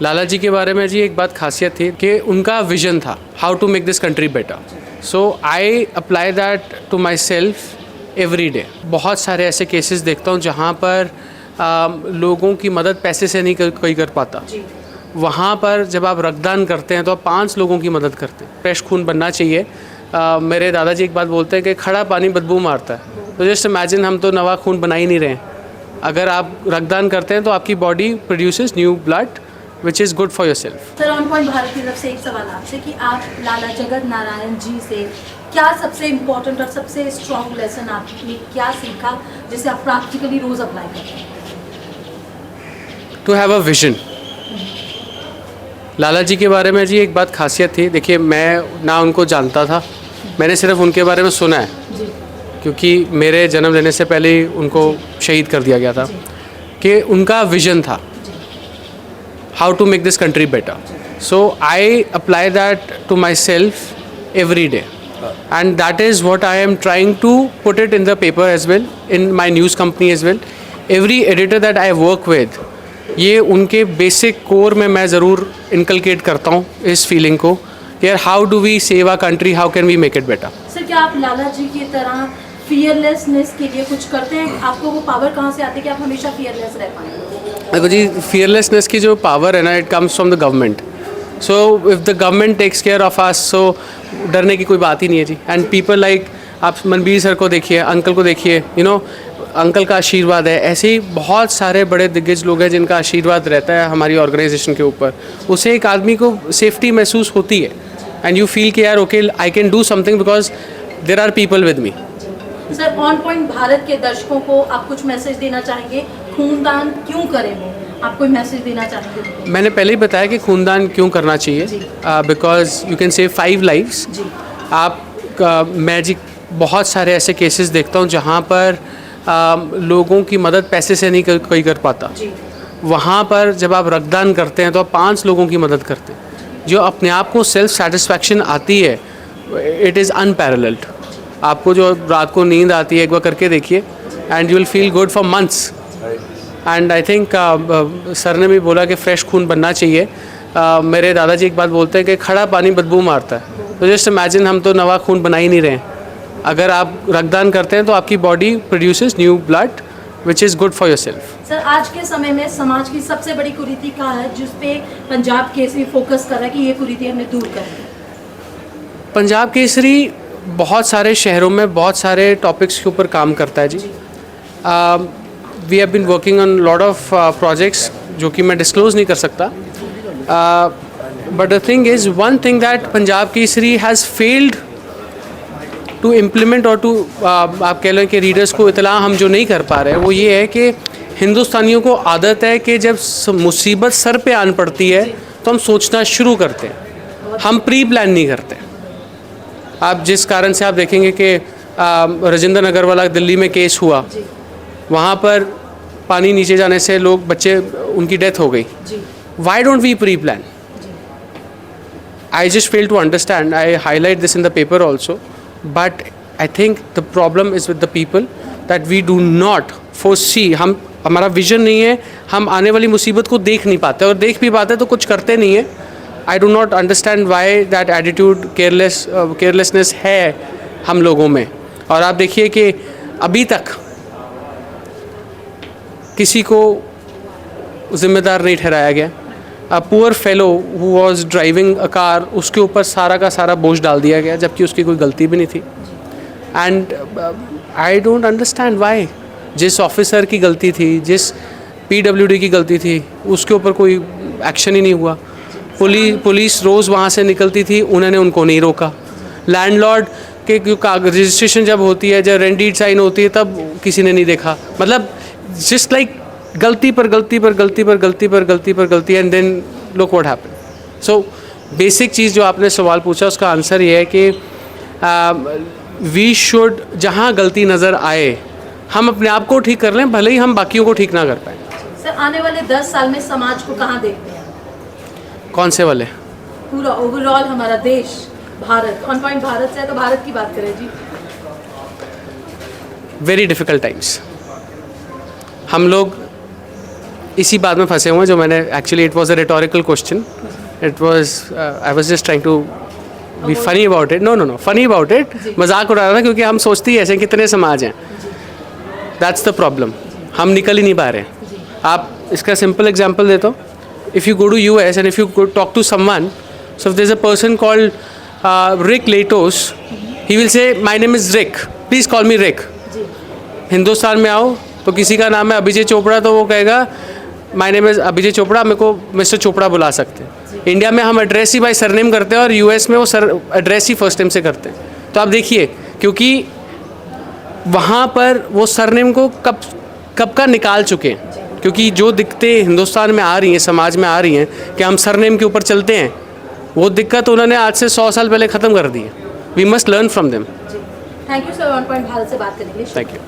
लाला जी के बारे में जी एक बात खासियत थी कि उनका विजन था how to make this country better. So I apply that to myself every day. बहुत सारे ऐसे केसेस देखता हूँ जहाँ पर लोगों की मदद पैसे से नहीं कोई कर पाता। वहाँ पर जब आप रक्तदान करते हैं तो आप 5 लोगों की मदद करते हैं। फ्रेश खून बनना चाहिए। मेरे दादाजी एक बात बोलते हैं कि खड़ा पानी बदबू मारता है। तो जस्ट इमेजिन हम तो नवा खून बना ही नहीं रहे हैं। अगर आप रक्तदान करते हैं तो आपकी body produces new blood which is good for your self. Sir, on point Bharat की तरफ से एक सवाल आपसे कि आप लाला जगत नारायण जी से क्या सबसे इम्पोर्टेंट और सबसे स्ट्रॉन्ग लेसन आपने क्या सीखा जिसे आप प्रैक्टिकली रोज अप्लाई करते हैं? To have a vision. Lala ji के बारे में जी एक बात खासियत थी। देखिए, मैं ना उनको जानता था, मैंने सिर्फ उनके बारे में सुना है जी। क्योंकि मेरे जन्म लेने से पहले ही उनको शहीद कर दिया गया था। कि उनका विजन था how to make this country better. So I apply that to myself every day and that is what I am trying to put it in the paper as well, in my news company as well. Every editor that I work with, ये उनके basic core में मैं ज़रूर inculcate करता हूँ इस feeling को कि यार how do we save our country, how can we make it better. Sir, क्या आप लाला जी की तरह फियरलेसनेस के लिए कुछ करते हैं? आपको वो पावर कहाँ से आती है कि आप हमेशा फियरलेस रह पाएँ? देखो जी, फियरलेसनेस की जो पावर है ना, it comes from the government. So if the government takes care of us, so डरने की कोई बात ही नहीं है जी। एंड पीपल लाइक आप मनबीर सर को देखिए, अंकल को देखिए, यू नो, अंकल का आशीर्वाद है। ऐसे ही बहुत सारे बड़े दिग्गज लोग हैं जिनका आशीर्वाद रहता है हमारी ऑर्गेनाइजेशन के ऊपर। उससे एक आदमी को सेफ्टी महसूस होती है एंड यू फील कि यार okay, I can do something because there are people with me. Sir, on point Bharat के दर्शकों को आप कुछ मैसेज देना चाहेंगे? खूनदान क्यों करें वो? आप कोई मैसेज देना चाहेंगे? मैंने पहले ही बताया कि खूनदान क्यों करना चाहिए, because you can save 5 lives. आप मैं जी बहुत सारे ऐसे केसेस देखता हूँ जहाँ पर लोगों की मदद पैसे से नहीं कोई कर पाता। वहाँ पर जब आप रक्तदान करते हैं तो आप 5 लोगों की मदद करते हैं। जो अपने आप को सेल्फ सेटिस्फैक्शन आती है, इट इज़ अनपैरेलल्ड। आपको जो रात को नींद आती है, एक बार करके देखिए and you will feel good for months. And I think sir ने भी बोला कि फ्रेश खून बनना चाहिए। मेरे दादाजी एक बात बोलते हैं कि खड़ा पानी बदबू मारता है। तो जस्ट इमेजिन हम तो नवा खून बना ही नहीं रहे हैं। अगर आप रक्तदान करते हैं तो आपकी body produces new blood which is good for your self. Sir, आज के समय में समाज की सबसे बड़ी कुरीति क्या है जिस पे पंजाब केसरी फोकस कर रहा है कि ये कुरीति हमें दूर करनी है? पंजाब केसरी बहुत सारे शहरों में बहुत सारे टॉपिक्स के ऊपर काम करता है जी। We have been working on lot of projects जो कि मैं डिस्क्लोज नहीं कर सकता। But the thing is one thing that Punjab Kesari has failed to implement और टू आप कह लें कि रीडर्स को इतला हम जो नहीं कर पा रहे हैं वो ये है कि हिंदुस्तानियों को आदत है कि जब मुसीबत सर पे आन पड़ती है तो हम सोचना शुरू करते हैं, हम प्री प्लान नहीं करते। आप जिस कारण से आप देखेंगे कि राजेंद्र नगर वाला दिल्ली में केस हुआ, वहाँ पर पानी नीचे जाने से लोग बच्चे उनकी डेथ हो गई। Why don't we pre plan? I just fail to understand. I highlight this in the paper also, but I think the problem is with the people that we do not foresee. हमारा vision नहीं है, हम आने वाली मुसीबत को देख नहीं पाते, और देख भी पाते तो कुछ करते नहीं है। I do not understand why that attitude, carelessness है हम लोगों में। और आप देखिए कि अभी तक किसी को जिम्मेदार नहीं ठहराया गया। A poor fellow who was driving a car, उसके ऊपर सारा का सारा बोझ डाल दिया गया जबकि उसकी कोई गलती भी नहीं थी। And I don't understand why. जिस ऑफिसर की गलती थी, जिस PWD की गलती थी, उसके ऊपर कोई एक्शन ही नहीं हुआ। पुलिस रोज़ वहाँ से निकलती थी, उन्होंने उनको नहीं रोका। लैंडलॉर्ड के रजिस्ट्रेशन जब होती है, जब रेंट डीड साइन होती है, तब किसी ने नहीं देखा। मतलब जस्ट लाइक गलती पर गलती पर गलती पर गलती पर गलती पर गलती, and then look what happen. So basic चीज़ जो आपने सवाल पूछा उसका आंसर ये है कि वी शुड, जहाँ गलती नज़र आए हम अपने आप को ठीक कर लें, भले ही हम बाकियों को ठीक ना कर पाएँ। सर, आने वाले 10 साल में समाज को कहाँ देखते हैं? कौन से वाले? पूरा ओवरऑल हमारा देश, भारत। ऑन पॉइंट भारत से है तो भारत की बात करें जी। Very difficult times. हम लोग इसी बात में फंसे हुए हैं जो मैंने actually it was a rhetorical question, it was I was just trying to be funny about it, no funny about it, मजाक उड़ा रहा था क्योंकि हम सोचते ही ऐसे कितने समाज हैं, दैट्स द प्रॉब्लम, हम निकल ही नहीं पा रहे हैं। आप इसका सिंपल एग्जांपल देता हूँ, if you go to US and if you talk to someone, so if there is a person called Rick Letos, he will say my name is Rick, please call me Rick. Hindustan में आओ तो किसी का नाम है अभिजीत चोपड़ा तो वो कहेगा my name is Abhijeet Chopra, मेरे को मिस्टर चोपड़ा बुला सकते हैं। इंडिया में हम एड्रेस ही बाय सरनेम करते हैं और US में वो एड्रेस ही फर्स्ट नेम से करते हैं। तो आप देखिए, क्योंकि वहाँ पर वो सरनेम को कब का निकाल चुके हैं, क्योंकि जो दिक्कतें हिंदुस्तान में आ रही हैं, समाज में आ रही हैं कि हम सरनेम के ऊपर चलते हैं, वो दिक्कत उन्होंने आज से 100 साल पहले ख़त्म कर दी है। We must learn from them. Thank you sir, on point Bharat से बात करने के लिए। Thank you.